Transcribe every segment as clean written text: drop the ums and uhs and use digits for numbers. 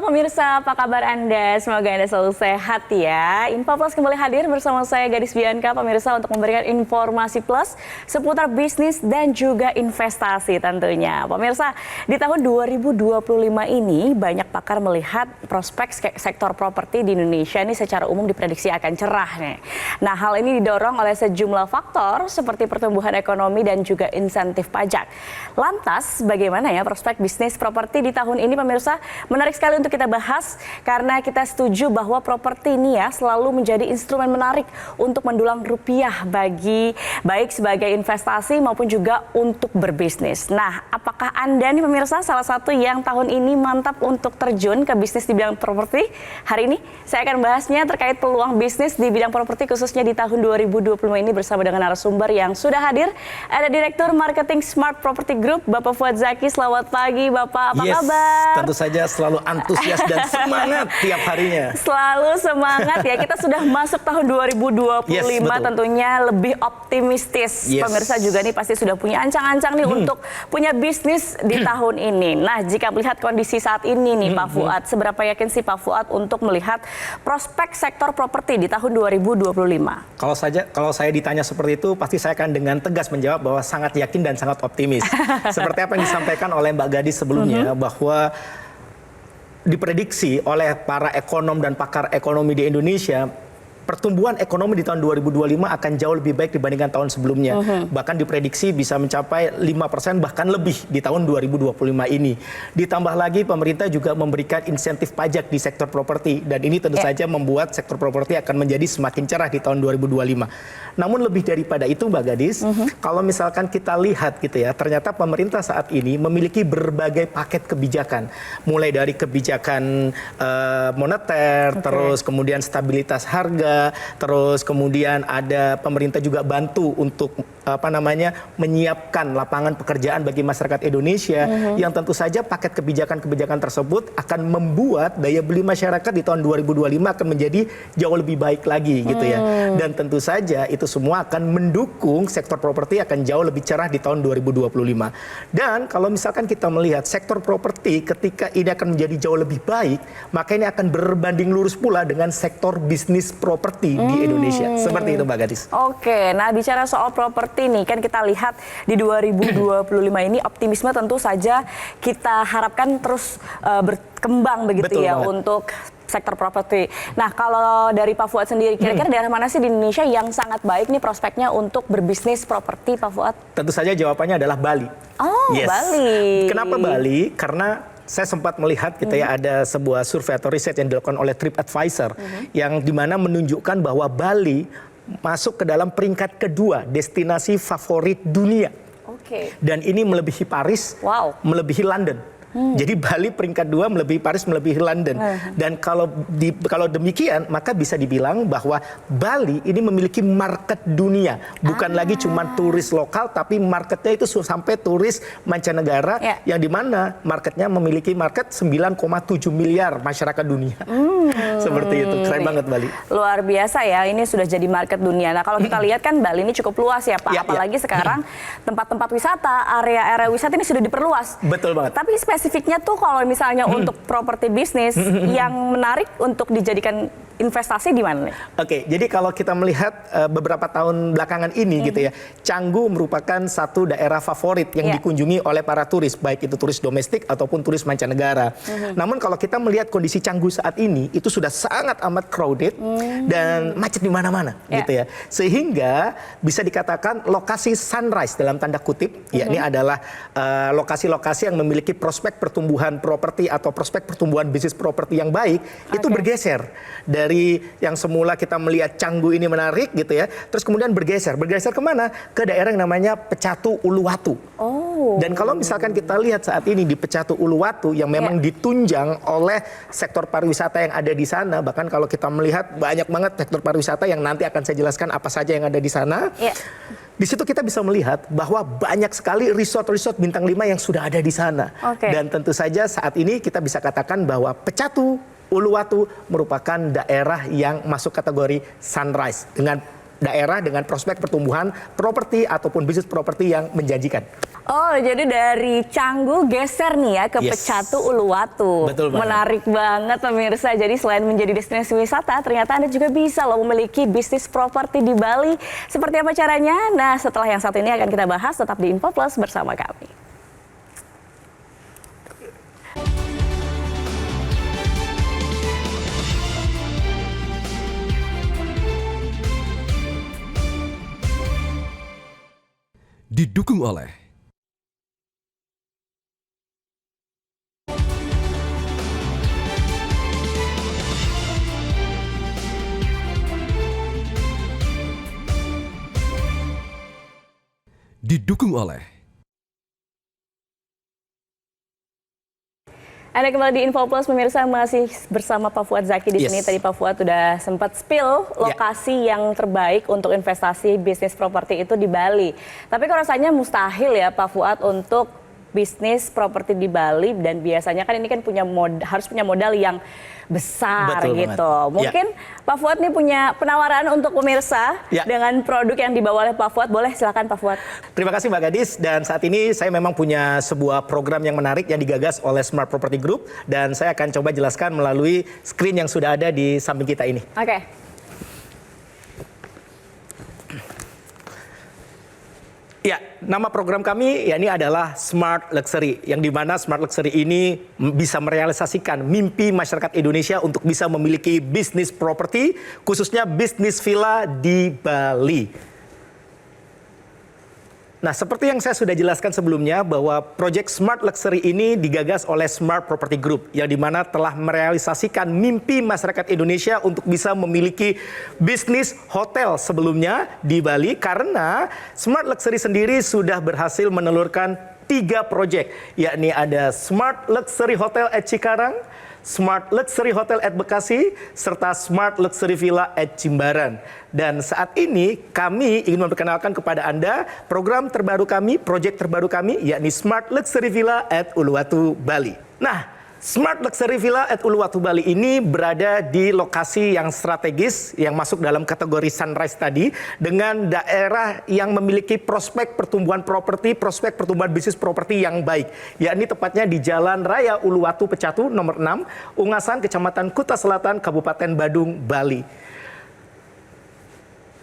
pemirsa, apa kabar Anda? Semoga Anda selalu sehat ya. Info Plus kembali hadir bersama saya Gadis Bianca, pemirsa, untuk memberikan informasi plus seputar bisnis dan juga investasi tentunya. Pemirsa, di tahun 2025 ini banyak pakar melihat prospek sektor properti di Indonesia ini secara umum diprediksi akan cerah nih. Nah, hal ini didorong oleh sejumlah faktor seperti pertumbuhan ekonomi dan juga insentif pajak. Lantas, bagaimana ya prospek bisnis properti di tahun ini, pemirsa? Menarik sekali untuk kita bahas karena kita setuju bahwa properti ini ya selalu menjadi instrumen menarik untuk mendulang rupiah baik sebagai investasi maupun juga untuk berbisnis. Nah, apakah Anda nih pemirsa salah satu yang tahun ini mantap untuk terjun ke bisnis di bidang properti? Hari ini saya akan bahasnya terkait peluang bisnis di bidang properti khususnya di tahun 2025 ini bersama dengan narasumber yang sudah hadir. Ada Direktur Marketing Smart Property Group, Bapak Fuad Zaki. Selamat pagi Bapak, apa kabar? Tentu saja selalu antusias dan semangat tiap harinya. Selalu semangat ya, kita sudah masuk tahun 2025 tentunya lebih optimistis. Pemirsa juga nih pasti sudah punya ancang-ancang nih untuk punya bisnis di tahun ini. Nah, jika melihat kondisi saat ini nih Pak Fuad, seberapa yakin sih Pak Fuad untuk melihat prospek sektor properti di tahun 2025? Kalau saya ditanya seperti itu, pasti saya akan dengan tegas menjawab bahwa sangat yakin dan sangat optimis. Seperti apa yang disampaikan oleh Mbak Gadis sebelumnya, bahwa diprediksi oleh para ekonom dan pakar ekonomi di Indonesia, pertumbuhan ekonomi di tahun 2025 akan jauh lebih baik dibandingkan tahun sebelumnya. Bahkan diprediksi bisa mencapai 5% bahkan lebih di tahun 2025 ini. Ditambah lagi pemerintah juga memberikan insentif pajak di sektor properti, dan ini tentu saja membuat sektor properti akan menjadi semakin cerah di tahun 2025. Namun lebih daripada itu Mbak Gadis, kalau misalkan kita lihat gitu ya, ternyata pemerintah saat ini memiliki berbagai paket kebijakan. Mulai dari kebijakan moneter, terus kemudian stabilitas harga, terus kemudian ada pemerintah juga bantu untuk menyiapkan lapangan pekerjaan bagi masyarakat Indonesia, yang tentu saja paket kebijakan-kebijakan tersebut akan membuat daya beli masyarakat di tahun 2025 akan menjadi jauh lebih baik lagi gitu ya. Dan tentu saja itu semua akan mendukung sektor properti akan jauh lebih cerah di tahun 2025. Dan kalau misalkan kita melihat sektor properti ketika ini akan menjadi jauh lebih baik, maka ini akan berbanding lurus pula dengan sektor bisnis properti di Indonesia. Seperti itu Mbak Gadis. Oke, nah bicara soal properti nih, kan kita lihat di 2025 ini optimisme tentu saja kita harapkan terus berkembang begitu. Betul ya banget. Untuk sektor properti. Nah, kalau dari Pak Fuad sendiri, kira-kira daerah mana sih di Indonesia yang sangat baik nih prospeknya untuk berbisnis properti, Pak Fuad? Tentu saja jawabannya adalah Bali. Oh, Bali. Kenapa Bali? Karena saya sempat melihat gitu ya, ada sebuah survei atau riset yang dilakukan oleh TripAdvisor yang dimana menunjukkan bahwa Bali masuk ke dalam peringkat kedua destinasi favorit dunia. Dan ini melebihi Paris, melebihi London. Jadi Bali peringkat 2 melebihi Paris, melebihi London. Dan kalau demikian, maka bisa dibilang bahwa Bali ini memiliki market dunia. Bukan lagi cuma turis lokal, tapi marketnya itu sampai turis mancanegara, yang dimana marketnya memiliki market 9,7 miliar masyarakat dunia. Seperti itu, keren banget Bali. Luar biasa ya, ini sudah jadi market dunia. Nah, kalau kita lihat kan Bali ini cukup luas ya Pak. Apalagi sekarang tempat-tempat wisata, area-area wisata ini sudah diperluas. Betul banget. Tapi spesifiknya tuh kalau misalnya untuk properti bisnis yang menarik untuk dijadikan investasi di mana nih? Oke, jadi kalau kita melihat beberapa tahun belakangan ini gitu ya, Canggu merupakan satu daerah favorit yang dikunjungi oleh para turis, baik itu turis domestik ataupun turis mancanegara. Namun kalau kita melihat kondisi Canggu saat ini, itu sudah sangat amat crowded dan macet di mana-mana gitu ya. Sehingga bisa dikatakan lokasi sunrise dalam tanda kutip, yakni adalah lokasi-lokasi yang memiliki prospek pertumbuhan properti atau prospek pertumbuhan bisnis properti yang baik, itu bergeser dari yang semula kita melihat Canggu ini menarik gitu ya, terus kemudian bergeser kemana? Ke daerah yang namanya Pecatu Uluwatu. Dan kalau misalkan kita lihat saat ini di Pecatu Uluwatu yang memang ditunjang oleh sektor pariwisata yang ada di sana, bahkan kalau kita melihat banyak banget sektor pariwisata yang nanti akan saya jelaskan apa saja yang ada di sana. Di situ kita bisa melihat bahwa banyak sekali resort-resort bintang 5 yang sudah ada di sana. Dan tentu saja saat ini kita bisa katakan bahwa Pecatu Uluwatu merupakan daerah yang masuk kategori sunrise dengan daerah dengan prospek pertumbuhan properti ataupun bisnis properti yang menjanjikan. Oh, jadi dari Canggu geser nih ya ke Yes. Pecatu Uluwatu. Betul banget. Menarik banget pemirsa. Jadi selain menjadi destinasi wisata, ternyata Anda juga bisa loh memiliki bisnis properti di Bali. Seperti apa caranya? Nah, setelah yang satu ini akan kita bahas, tetap di Info Plus bersama kami. Didukung oleh didukung oleh Anda kembali di Info Plus, pemirsa, masih bersama Pak Fuad Zaki di sini. Yes. Tadi Pak Fuad sudah sempat spill lokasi yang terbaik untuk investasi bisnis properti itu di Bali. Tapi kok rasanya mustahil ya Pak Fuad untuk bisnis properti di Bali, dan biasanya kan ini kan harus punya modal yang besar. Betul gitu. banget. Mungkin Pak Fuad nih punya penawaran untuk pemirsa dengan produk yang dibawa oleh Pak Fuad. Boleh, silakan Pak Fuad. Terima kasih Mbak Gadis, dan saat ini saya memang punya sebuah program yang menarik yang digagas oleh Smart Property Group, dan saya akan coba jelaskan melalui screen yang sudah ada di samping kita ini. Oke. Ya, nama program kami ya ini adalah Smart Luxury, yang dimana Smart Luxury ini bisa merealisasikan mimpi masyarakat Indonesia untuk bisa memiliki bisnis properti, khususnya bisnis villa di Bali. Nah, seperti yang saya sudah jelaskan sebelumnya, bahwa proyek Smart Luxury ini digagas oleh Smart Property Group, yang dimana telah merealisasikan mimpi masyarakat Indonesia untuk bisa memiliki bisnis hotel sebelumnya di Bali, karena Smart Luxury sendiri sudah berhasil menelurkan 3 proyek, yakni ada Smart Luxury Hotel at Cikarang, Smart Luxury Hotel at Bekasi, serta Smart Luxury Villa at Jimbaran. Dan saat ini kami ingin memperkenalkan kepada Anda program terbaru kami, proyek terbaru kami, yakni Smart Luxury Villa at Uluwatu, Bali. Nah, Smart Luxury Villa at Uluwatu, Bali ini berada di lokasi yang strategis yang masuk dalam kategori Sunrise tadi, dengan daerah yang memiliki prospek pertumbuhan properti, prospek pertumbuhan bisnis properti yang baik, yakni tepatnya di Jalan Raya Uluwatu Pecatu nomor 6, Ungasan, Kecamatan Kuta Selatan, Kabupaten Badung, Bali.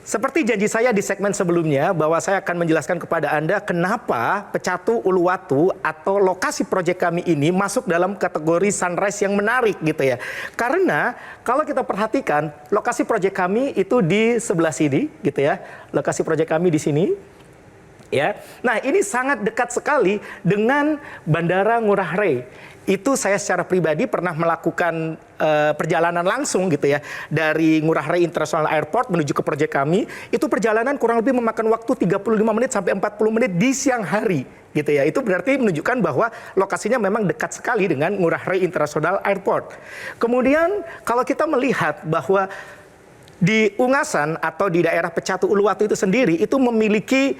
Seperti janji saya di segmen sebelumnya, bahwa saya akan menjelaskan kepada Anda kenapa Pecatu Uluwatu atau lokasi proyek kami ini masuk dalam kategori Sunrise yang menarik gitu ya. Karena kalau kita perhatikan lokasi proyek kami itu di sebelah sini gitu ya. Lokasi proyek kami di sini. Ya. Nah, ini sangat dekat sekali dengan Bandara Ngurah Rai. Itu saya secara pribadi pernah melakukan perjalanan langsung gitu ya, dari Ngurah Rai International Airport menuju ke proyek kami. Itu perjalanan kurang lebih memakan waktu 35 menit sampai 40 menit di siang hari gitu ya. Itu berarti menunjukkan bahwa lokasinya memang dekat sekali dengan Ngurah Rai International Airport. Kemudian kalau kita melihat bahwa di Ungasan atau di daerah Pecatu Uluwatu itu sendiri itu memiliki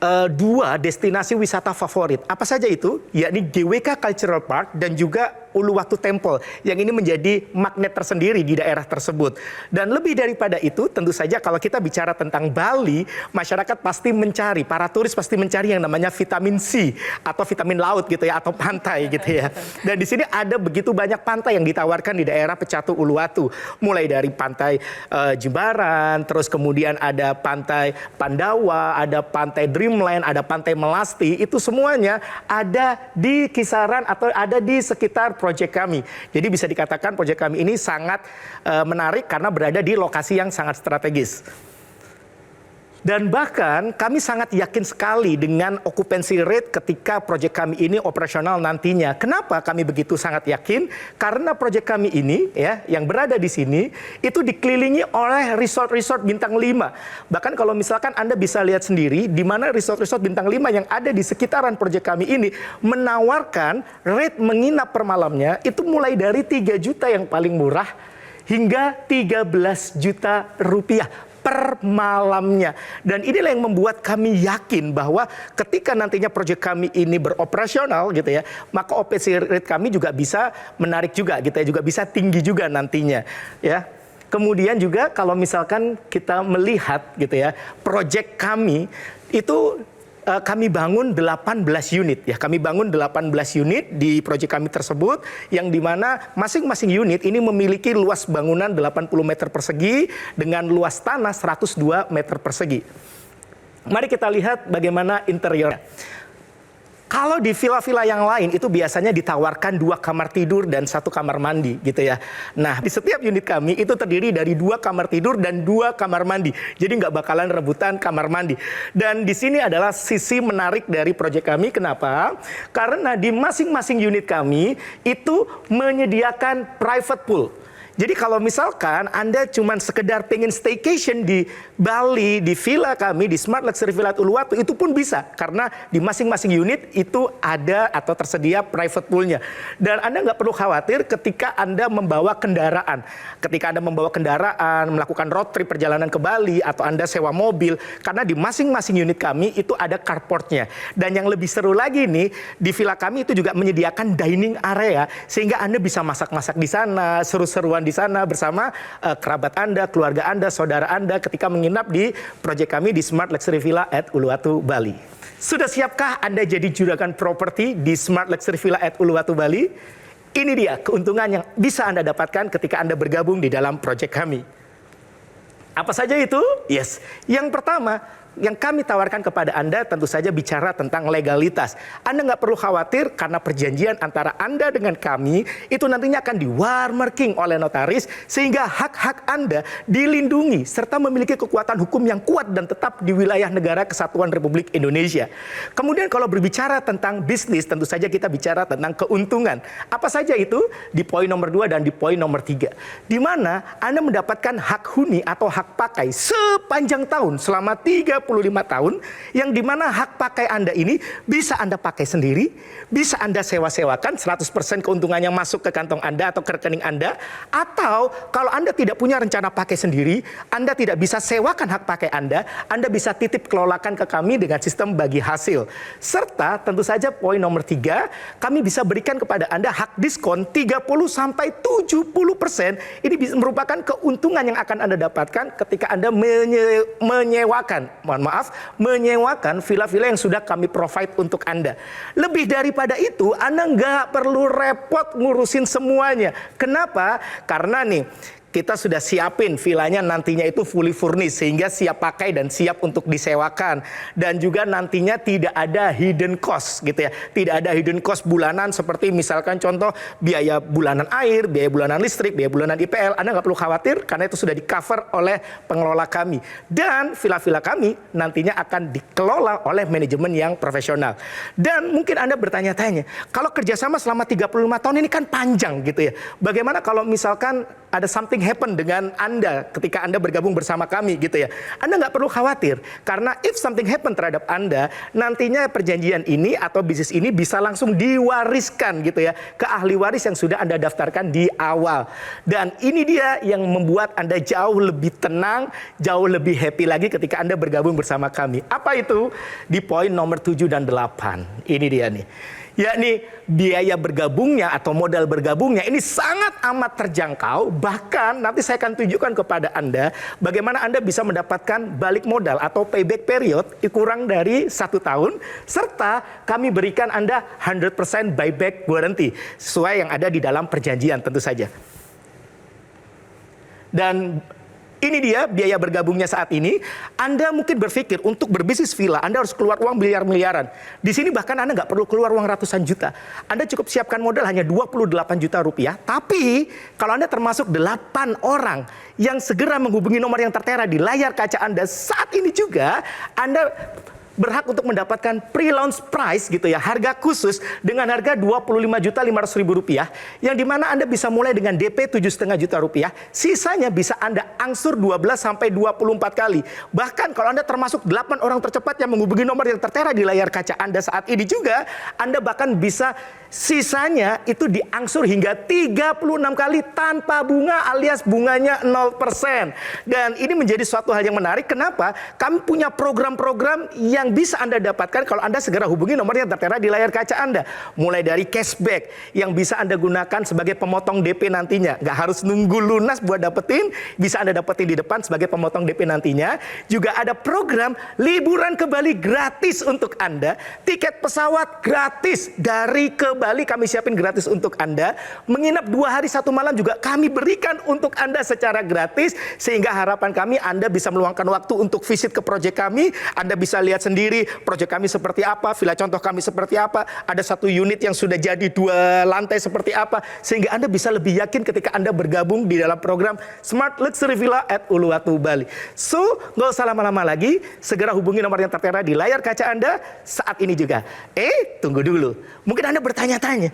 2 destinasi wisata favorit. Apa saja itu? Yakni GWK Cultural Park dan juga Uluwatu Temple, yang ini menjadi magnet tersendiri di daerah tersebut. Dan lebih daripada itu, tentu saja kalau kita bicara tentang Bali, masyarakat pasti mencari, para turis pasti mencari yang namanya vitamin C atau vitamin laut gitu ya, atau pantai gitu ya. Dan di sini ada begitu banyak pantai yang ditawarkan di daerah Pecatu Uluwatu, mulai dari pantai Jimbaran, terus kemudian ada pantai Pandawa, ada pantai Dreamland, ada pantai Melasti. Itu semuanya ada di kisaran atau ada di sekitar proyek kami. Jadi bisa dikatakan proyek kami ini sangat menarik karena berada di lokasi yang sangat strategis. Dan bahkan kami sangat yakin sekali dengan occupancy rate ketika proyek kami ini operasional nantinya. Kenapa kami begitu sangat yakin? Karena proyek kami ini ya, yang berada di sini itu dikelilingi oleh resort-resort bintang 5. Bahkan kalau misalkan Anda bisa lihat sendiri di mana resort-resort bintang 5 yang ada di sekitaran proyek kami ini menawarkan rate menginap per malamnya itu mulai dari 3 juta yang paling murah hingga 13 juta rupiah per malamnya. Dan inilah yang membuat kami yakin bahwa ketika nantinya proyek kami ini beroperasional gitu ya, maka occupancy rate kami juga bisa menarik juga gitu ya, juga bisa tinggi juga nantinya ya. Kemudian juga kalau misalkan kita melihat gitu ya, proyek kami itu kami bangun 18 unit ya. Kami bangun 18 unit di proyek kami tersebut yang dimana masing-masing unit ini memiliki luas bangunan 80 meter persegi dengan luas tanah 102 meter persegi. Mari kita lihat bagaimana interiornya. Kalau di villa-villa yang lain itu biasanya ditawarkan 2 kamar tidur dan 1 kamar mandi gitu ya. Nah di setiap unit kami itu terdiri dari 2 kamar tidur dan 2 kamar mandi. Jadi nggak bakalan rebutan kamar mandi. Dan di sini adalah sisi menarik dari proyek kami. Kenapa? Karena di masing-masing unit kami itu menyediakan private pool. Jadi kalau misalkan Anda cuma sekedar pengen staycation di Bali, di villa kami, di Smart Luxury Villa Uluwatu, itu pun bisa. Karena di masing-masing unit itu ada atau tersedia private poolnya. Dan Anda nggak perlu khawatir ketika Anda membawa kendaraan. Ketika Anda membawa kendaraan, melakukan road trip perjalanan ke Bali, atau Anda sewa mobil. Karena di masing-masing unit kami itu ada carportnya. Dan yang lebih seru lagi nih, di villa kami itu juga menyediakan dining area. Sehingga Anda bisa masak-masak di sana, seru-seruan di sana bersama kerabat Anda, keluarga Anda, saudara Anda ketika menginap di proyek kami di Smart Luxury Villa at Uluwatu, Bali. Sudah siapkah Anda jadi juragan properti di Smart Luxury Villa at Uluwatu, Bali? Ini dia keuntungan yang bisa Anda dapatkan ketika Anda bergabung di dalam proyek kami. Apa saja itu? Yes. Yang pertama, yang kami tawarkan kepada Anda tentu saja bicara tentang legalitas. Anda nggak perlu khawatir karena perjanjian antara Anda dengan kami itu nantinya akan di-watermarking oleh notaris sehingga hak-hak Anda dilindungi serta memiliki kekuatan hukum yang kuat dan tetap di wilayah negara Kesatuan Republik Indonesia. Kemudian kalau berbicara tentang bisnis tentu saja kita bicara tentang keuntungan. Apa saja itu? Di poin nomor 2 dan di poin nomor 3. Di mana Anda mendapatkan hak huni atau hak pakai sepanjang tahun selama 35 tahun yang dimana hak pakai Anda ini bisa Anda pakai sendiri, bisa Anda sewa-sewakan 100% keuntungannya masuk ke kantong Anda atau ke rekening Anda, atau kalau Anda tidak punya rencana pakai sendiri, Anda tidak bisa sewakan hak pakai Anda bisa titip kelolakan ke kami dengan sistem bagi hasil. Serta tentu saja poin nomor 3, kami bisa berikan kepada Anda hak diskon 30-70%. Ini merupakan keuntungan yang akan Anda dapatkan ketika Anda menyewakan villa-villa yang sudah kami provide untuk Anda. Lebih daripada itu, Anda nggak perlu repot ngurusin semuanya. Kenapa? Karena nih, kita sudah siapin villanya nantinya itu fully furnished sehingga siap pakai dan siap untuk disewakan. Dan juga nantinya tidak ada hidden cost gitu ya. Tidak ada hidden cost bulanan seperti misalkan contoh biaya bulanan air, biaya bulanan listrik, biaya bulanan IPL. Anda nggak perlu khawatir karena itu sudah di cover oleh pengelola kami. Dan villa-villa kami nantinya akan dikelola oleh manajemen yang profesional. Dan mungkin Anda bertanya-tanya, kalau kerjasama selama 35 tahun ini kan panjang gitu ya. Bagaimana kalau misalkan ada something happen dengan Anda ketika Anda bergabung bersama kami gitu ya. Anda nggak perlu khawatir karena if something happen terhadap Anda, nantinya perjanjian ini atau bisnis ini bisa langsung diwariskan gitu ya ke ahli waris yang sudah Anda daftarkan di awal. Dan ini dia yang membuat Anda jauh lebih tenang, jauh lebih happy lagi ketika Anda bergabung bersama kami. Apa itu? Di poin nomor 7 dan 8. Ini dia nih. Yakni biaya bergabungnya atau modal bergabungnya ini sangat amat terjangkau. Bahkan nanti saya akan tunjukkan kepada Anda bagaimana Anda bisa mendapatkan balik modal atau payback period kurang dari 1 tahun. Serta kami berikan Anda 100% buyback guarantee sesuai yang ada di dalam perjanjian tentu saja. Dan ini dia biaya bergabungnya saat ini. Anda mungkin berpikir untuk berbisnis villa, Anda harus keluar uang miliar-miliaran. Di sini bahkan Anda nggak perlu keluar uang ratusan juta. Anda cukup siapkan modal hanya 28 juta rupiah. Tapi kalau Anda termasuk 8 orang yang segera menghubungi nomor yang tertera di layar kaca Anda saat ini juga, Anda berhak untuk mendapatkan pre-launch price gitu ya, harga khusus dengan harga Rp25.500.000 yang dimana Anda bisa mulai dengan DP 7,5 juta rupiah, sisanya bisa Anda angsur 12 sampai 24 kali. Bahkan kalau Anda termasuk 8 orang tercepat yang menghubungi nomor yang tertera di layar kaca Anda saat ini juga, Anda bahkan bisa sisanya itu diangsur hingga 36 kali tanpa bunga alias bunganya 0%. Dan ini menjadi suatu hal yang menarik. Kenapa? Kami punya program-program yang yang bisa Anda dapatkan kalau Anda segera hubungi nomor yang tertera di layar kaca Anda. Mulai dari cashback yang bisa Anda gunakan sebagai pemotong DP nantinya. Nggak harus nunggu lunas buat dapetin, bisa Anda dapetin di depan sebagai pemotong DP nantinya. Juga ada program liburan ke Bali gratis untuk Anda. Tiket pesawat gratis dari ke Bali kami siapin gratis untuk Anda. Menginap 2 hari 1 malam juga kami berikan untuk Anda secara gratis. Sehingga harapan kami Anda bisa meluangkan waktu untuk visit ke proyek kami. Anda bisa lihat sendiri proyek kami seperti apa, villa contoh kami seperti apa, ada 1 unit yang sudah jadi 2 lantai seperti apa, sehingga Anda bisa lebih yakin ketika Anda bergabung di dalam program Smart Luxury Villa at Uluwatu Bali. So, nggak usah lama-lama lagi, segera hubungi nomor yang tertera di layar kaca Anda saat ini juga. Tunggu dulu. Mungkin Anda bertanya-tanya,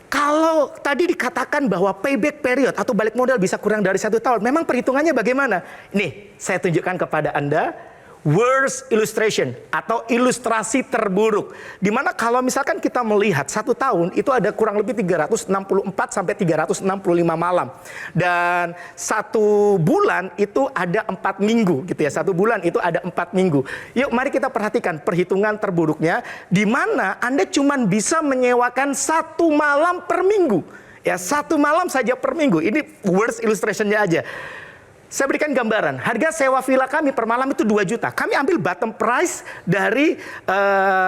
kalau tadi dikatakan bahwa payback period atau balik modal bisa kurang dari 1 tahun, memang perhitungannya bagaimana? Nih, saya tunjukkan kepada Anda worst illustration atau ilustrasi terburuk. Dimana kalau misalkan kita melihat 1 tahun itu ada kurang lebih 364 sampai 365 malam. Dan 1 bulan itu ada 4 minggu gitu ya. 1 bulan itu ada 4 minggu. Yuk mari kita perhatikan perhitungan terburuknya. Di mana Anda cuma bisa menyewakan 1 malam per minggu. Ya 1 malam saja per minggu. Ini worst illustrationnya aja. Saya berikan gambaran, harga sewa villa kami per malam itu 2 juta. Kami ambil bottom price dari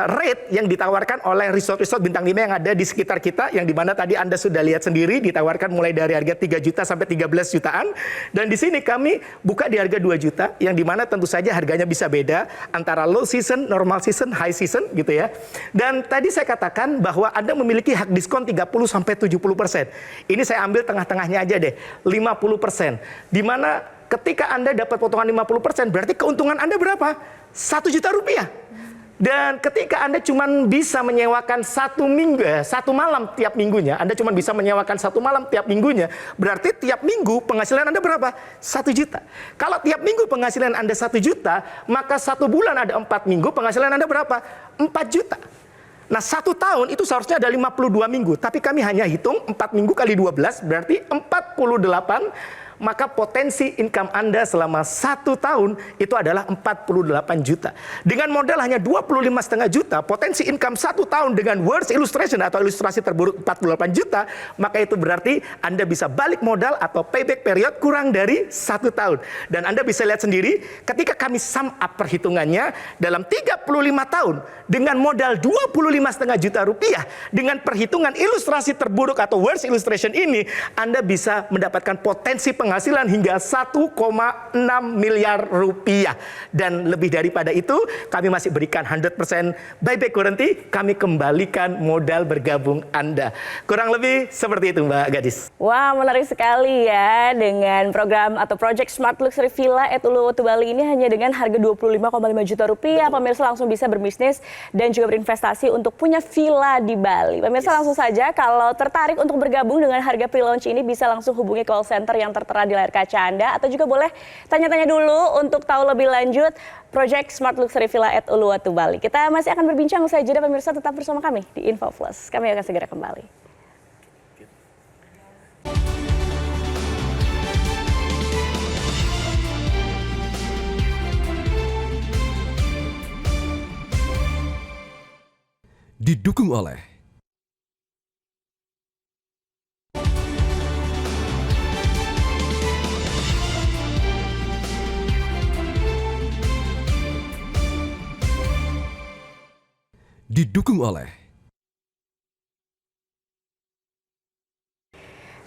rate yang ditawarkan oleh resort-resort bintang 5 yang ada di sekitar kita. Yang dimana tadi Anda sudah lihat sendiri, ditawarkan mulai dari harga 3 juta sampai 13 jutaan. Dan di sini kami buka di harga 2 juta, yang dimana tentu saja harganya bisa beda antara low season, normal season, high season gitu ya. Dan tadi saya katakan bahwa Anda memiliki hak diskon 30 sampai 70%. Ini saya ambil tengah-tengahnya aja deh, 50%. Dimana ketika Anda dapat potongan 50%, berarti keuntungan Anda berapa? 1 juta rupiah. Dan ketika Anda cuma bisa menyewakan 1 malam tiap minggunya, Anda cuma bisa menyewakan 1 malam tiap minggunya, berarti tiap minggu penghasilan Anda berapa? 1 juta. Kalau tiap minggu penghasilan Anda 1 juta, maka 1 bulan ada 4 minggu, penghasilan Anda berapa? 4 juta. Nah 1 tahun itu seharusnya ada 52 minggu, tapi kami hanya hitung 4 minggu kali 12, berarti 48. Maka potensi income Anda selama 1 tahun itu adalah 48 juta. Dengan modal hanya 25,5 juta, potensi income 1 tahun dengan worst illustration atau ilustrasi terburuk 48 juta, maka itu berarti Anda bisa balik modal atau payback period kurang dari 1 tahun. Dan Anda bisa lihat sendiri, ketika kami sum up perhitungannya, dalam 35 tahun, dengan modal 25,5 juta rupiah, dengan perhitungan ilustrasi terburuk atau worst illustration ini, Anda bisa mendapatkan potensi penghasilan hingga 1,6 miliar rupiah. Dan lebih daripada itu, kami masih berikan 100% buyback guarantee, kami kembalikan modal bergabung Anda. Kurang lebih seperti itu Mbak Gadis. Wah, menarik sekali ya, dengan program atau project Smart Luxury Villa at Uluwatu Bali ini hanya dengan harga 25,5 juta rupiah. Pemirsa langsung bisa berbisnis dan juga berinvestasi untuk punya villa di Bali. Pemirsa langsung saja kalau tertarik untuk bergabung dengan harga pre-launch ini bisa langsung hubungi call center yang tertera di layar kaca Anda, atau juga boleh tanya-tanya dulu untuk tahu lebih lanjut Project Smart Luxury Villa at Uluwatu Bali. Kita masih akan berbincang usai jeda, pemirsa tetap bersama kami di Info Plus. Kami akan segera kembali. Didukung oleh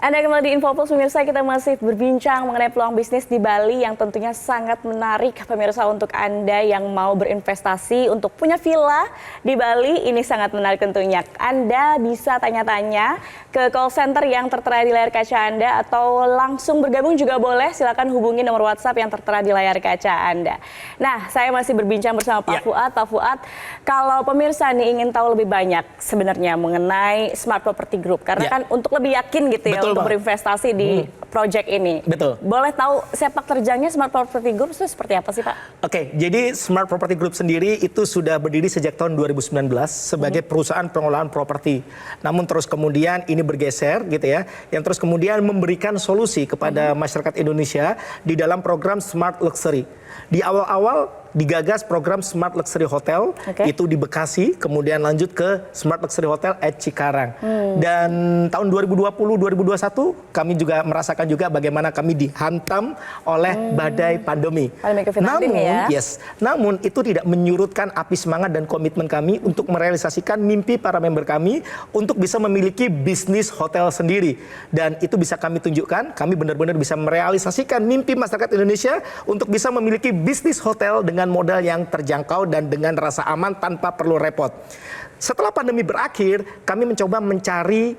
Anda kembali di Info Plus, pemirsa. Kita masih berbincang mengenai peluang bisnis di Bali yang tentunya sangat menarik, pemirsa, untuk Anda yang mau berinvestasi untuk punya villa di Bali. Ini sangat menarik tentunya. Anda bisa tanya-tanya ke call center yang tertera di layar kaca Anda, atau langsung bergabung juga boleh. Silakan hubungi nomor WhatsApp yang tertera di layar kaca Anda. Nah, saya masih berbincang bersama Pak Fuad. Pak Fuad, kalau pemirsa nih ingin tahu lebih banyak sebenarnya mengenai Smart Property Group, karena kan untuk lebih yakin gitu ya, untuk berinvestasi di project ini. Betul. Boleh tahu sepak terjangnya Smart Property Group itu seperti apa sih Pak? Oke, jadi Smart Property Group sendiri itu sudah berdiri sejak tahun 2019 sebagai perusahaan pengelolaan properti. Namun terus kemudian ini bergeser gitu ya, yang terus kemudian memberikan solusi kepada masyarakat Indonesia di dalam program Smart Luxury. Di awal-awal digagas program Smart Luxury Hotel, itu di Bekasi, kemudian lanjut ke Smart Luxury Hotel at Cikarang. Dan tahun 2020-2021 kami juga merasakan juga bagaimana kami dihantam oleh badai pandemi. Namun itu tidak menyurutkan api semangat dan komitmen kami untuk merealisasikan mimpi para member kami untuk bisa memiliki bisnis hotel sendiri. Dan itu bisa kami tunjukkan, kami benar-benar bisa merealisasikan mimpi masyarakat Indonesia untuk bisa memiliki bisnis hotel dengan modal yang terjangkau dan dengan rasa aman tanpa perlu repot. Setelah pandemi berakhir, kami mencoba mencari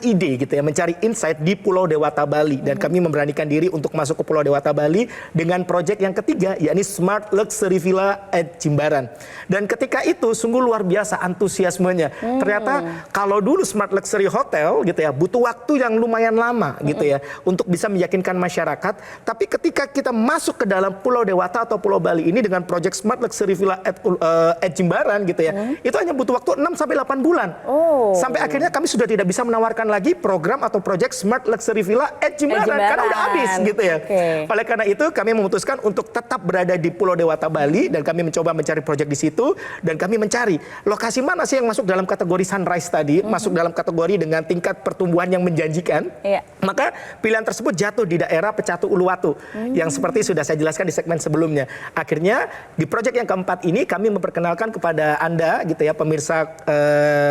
ide gitu ya, mencari insight di Pulau Dewata Bali, dan kami memberanikan diri untuk masuk ke Pulau Dewata Bali dengan proyek yang ketiga, yakni Smart Luxury Villa at Jimbaran. Dan ketika itu sungguh luar biasa antusiasmenya. Ternyata kalau dulu Smart Luxury Hotel gitu ya, butuh waktu yang lumayan lama gitu ya untuk bisa meyakinkan masyarakat. Tapi ketika kita masuk ke dalam Pulau Dewata atau Pulau Bali ini dengan proyek Smart Luxury Villa at Jimbaran gitu ya, itu hanya butuh waktu 6-8 bulan. Sampai akhirnya kami sudah tidak bisa menawarkan lagi program atau proyek Smart Luxury Villa at Jimbaran karena udah habis gitu ya. Oleh karena itu kami memutuskan untuk tetap berada di Pulau Dewata Bali, dan kami mencoba mencari proyek di situ, dan kami mencari lokasi mana sih yang masuk dalam kategori sunrise tadi, masuk dalam kategori dengan tingkat pertumbuhan yang menjanjikan. Maka pilihan tersebut jatuh di daerah Pecatu Uluwatu yang seperti sudah saya jelaskan di segmen sebelumnya. Akhirnya di proyek yang keempat ini kami memperkenalkan kepada Anda gitu ya, pemirsa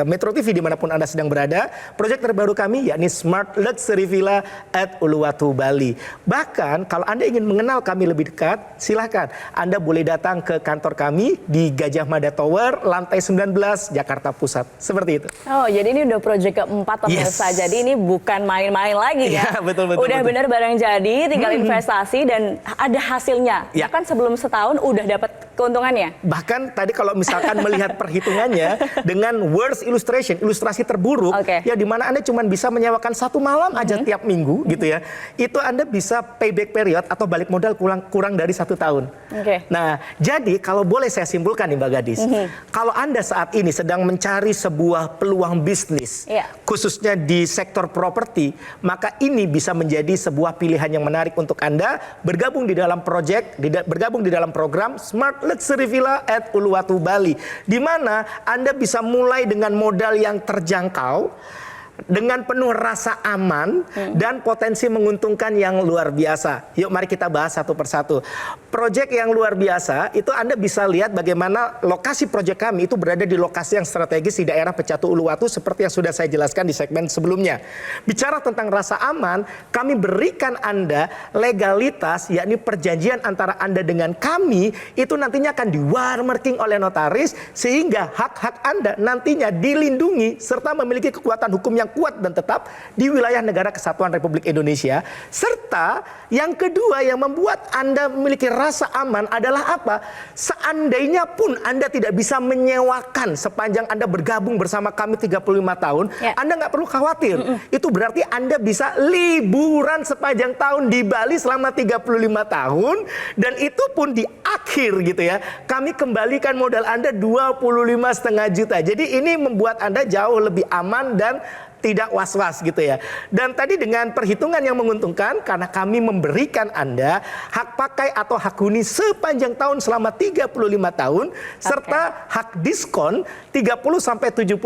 Metro TV dimanapun Anda sedang berada, proyek terbaru kami yakni Smart Luxury Villa at Uluwatu Bali. Bahkan kalau Anda ingin mengenal kami lebih dekat, silahkan Anda boleh datang ke kantor kami di Gajah Mada Tower, lantai 19, Jakarta Pusat. Seperti itu. Oh, jadi ini udah proyek keempat pemirsa. Jadi ini bukan main-main lagi ya. Betul. Udah benar barang jadi, tinggal investasi dan ada hasilnya. Bahkan sebelum setahun udah dapat keuntungannya. Bahkan tadi kalau misalkan melihat perhitungannya dengan worst illustration, ilustrasi terburuk, ya di mana Anda cuma bisa menyewakan 1 malam aja tiap minggu gitu ya, itu Anda bisa payback period atau balik modal kurang dari 1 tahun. Nah, jadi kalau boleh saya simpulkan nih Mbak Gadis, kalau Anda saat ini sedang mencari sebuah peluang bisnis, khususnya di sektor properti, maka ini bisa menjadi sebuah pilihan yang menarik untuk Anda bergabung di dalam bergabung di dalam program Smart Luxury Villa at Uluwatu Bali, di mana Anda bisa mulai dengan modal yang terjangkau, dengan penuh rasa aman dan potensi menguntungkan yang luar biasa. Yuk mari kita bahas satu persatu. Proyek yang luar biasa itu Anda bisa lihat bagaimana lokasi proyek kami itu berada di lokasi yang strategis di daerah Pecatu Uluwatu seperti yang sudah saya jelaskan di segmen sebelumnya. Bicara tentang rasa aman, kami berikan Anda legalitas, yakni perjanjian antara Anda dengan kami itu nantinya akan di-watermarking oleh notaris sehingga hak-hak Anda nantinya dilindungi serta memiliki kekuatan hukum yang kuat dan tetap di wilayah negara Kesatuan Republik Indonesia. Serta yang kedua yang membuat Anda memiliki rasa aman adalah apa? Seandainya pun Anda tidak bisa menyewakan sepanjang Anda bergabung bersama kami 35 tahun, Anda nggak perlu khawatir. Itu berarti Anda bisa liburan sepanjang tahun di Bali selama 35 tahun, dan itu pun di akhir gitu ya, kami kembalikan modal Anda 25,5 juta. Jadi ini membuat Anda jauh lebih aman dan tidak was-was gitu ya. Dan tadi dengan perhitungan yang menguntungkan karena kami memberikan Anda hak pakai atau hak huni sepanjang tahun selama 35 tahun serta hak diskon 30-70%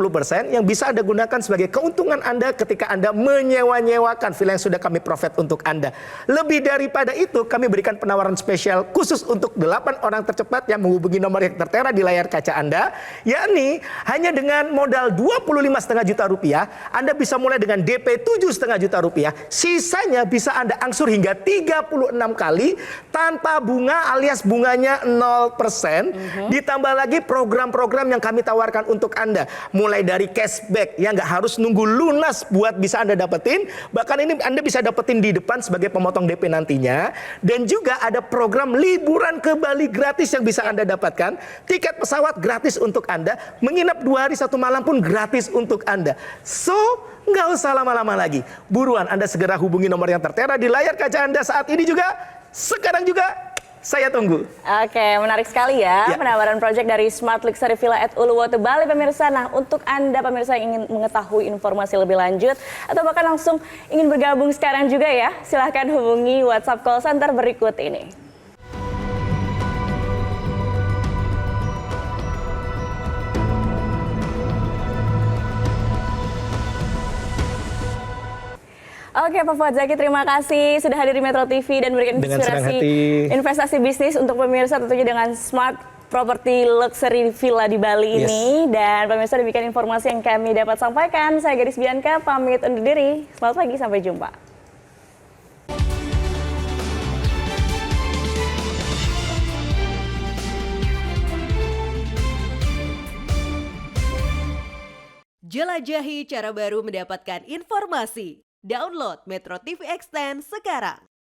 yang bisa Anda gunakan sebagai keuntungan Anda ketika Anda menyewa-nyewakan villa yang sudah kami profit untuk Anda. Lebih daripada itu, kami berikan penawaran spesial khusus untuk 8 orang tercepat yang menghubungi nomor yang tertera di layar kaca Anda, yakni hanya dengan modal 25,5 juta rupiah Anda bisa mulai dengan DP 7,5 juta rupiah. Sisanya bisa Anda angsur hingga 36 kali tanpa bunga alias bunganya 0%. Ditambah lagi program-program yang kami tawarkan untuk Anda. Mulai dari cashback yang nggak harus nunggu lunas buat bisa Anda dapetin. Bahkan ini Anda bisa dapetin di depan sebagai pemotong DP nantinya. Dan juga ada program liburan ke Bali gratis yang bisa Anda dapatkan. Tiket pesawat gratis untuk Anda. Menginap 2 hari 1 malam pun gratis untuk Anda. So, nggak usah lama-lama lagi. Buruan Anda segera hubungi nomor yang tertera di layar kaca Anda saat ini juga. Sekarang juga saya tunggu. Oke, menarik sekali ya penawaran proyek dari Smart Luxury Villa at Uluwatu Bali pemirsa. Nah, untuk Anda pemirsa yang ingin mengetahui informasi lebih lanjut atau bahkan langsung ingin bergabung sekarang juga ya, silahkan hubungi WhatsApp call center berikut ini. Oke, Pak Fuad Zaki, terima kasih sudah hadir di Metro TV dan memberikan Dengan senang inspirasi hati. investasi bisnis untuk pemirsa tentunya dengan Smart Property Luxury Villa di Bali ini. Dan pemirsa, demikian informasi yang kami dapat sampaikan. Saya Gadis Bianca, pamit undur diri. Selamat pagi, sampai jumpa. Jelajahi cara baru mendapatkan informasi. Download Metro TV Extend sekarang.